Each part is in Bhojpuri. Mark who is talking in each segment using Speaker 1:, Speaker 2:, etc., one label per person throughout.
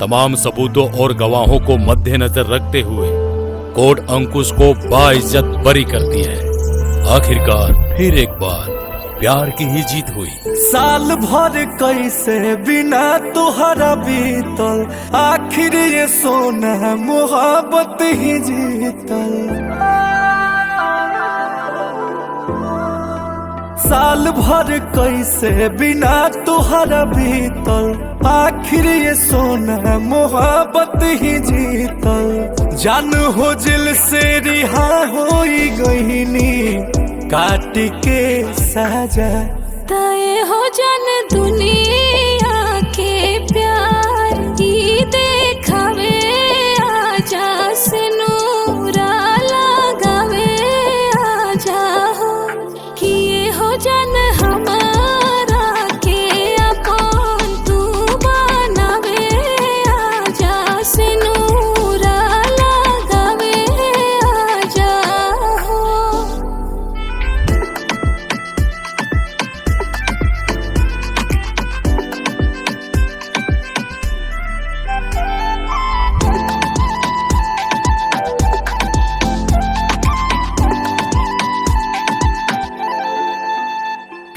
Speaker 1: तमाम सबूतों और गवाहों को मद्देनजर रखते हुए कोर्ट अंकुश को बाइज्जत बरी करती है। आखिरकार फिर एक बार प्यार की ही जीत हुई।
Speaker 2: साल भर कैसे बिना तुहरा बीतल, आखिर ये सोना मोहब्बत ही जीतल। साल भर कैसे बिना तुहरा बीतल, आखिर ये सोना मोहब्बत ही जीतल। जान हो दिल से रिहा हो गईनी, काट के साजा
Speaker 3: तय हो जन दुनिया के प्यार की देखावे, आजा से नूरा लगावे, आजा हो किए हो जन हमारा के अपन तू बनावे, आजा से नूरा लगावे, आजा हो।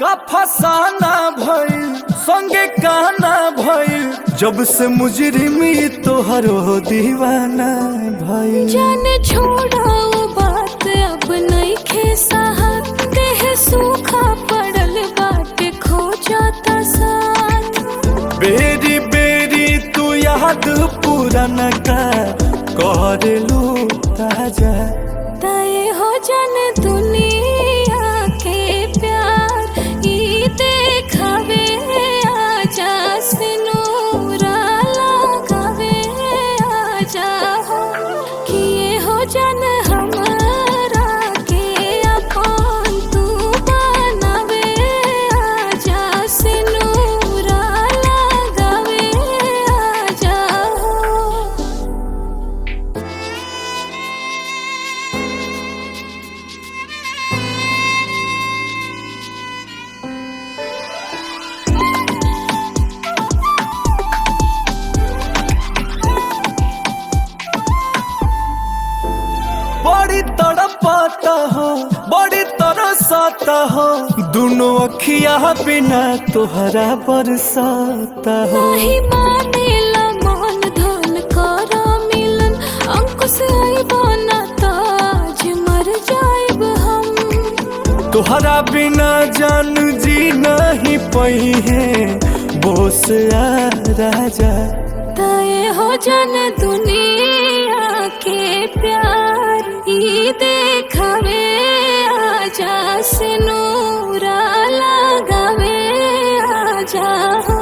Speaker 2: का फसाना भइल संगे काना भइल, जब से मुजरिमी तोहरो दीवाना भइल।
Speaker 3: जाने छोड़ो बात अब नहीं खेसाहत, देह सूखा पड़ल बाटे खो जाता साथ।
Speaker 2: बेरी बेरी तू याद पुराना का कर लू ताजा,
Speaker 3: तय हो जन दुनिया के प्यार ई देखावे, आजा से नूरा लगावे, आजा हो किए हो जन हमारा के अपन तू बनावे, आजा से नूरा लगावे, आजा हो।
Speaker 2: बड़ी तड़पाता हो, बड़ी तरसाता हो, दोनों अखिया बिना तुहरा बरसाता हो।
Speaker 3: नहीं मानेला मन धन करा मिलन, अंकुश आइबो ना ताज मर जाइब हम।
Speaker 2: तुहरा बिना जान जी नहीं पई है, बोस आ राजा
Speaker 3: तय हो जन दुनिया के प्यार ई देखावे, आजा से नूरा लगावे, आजा हो।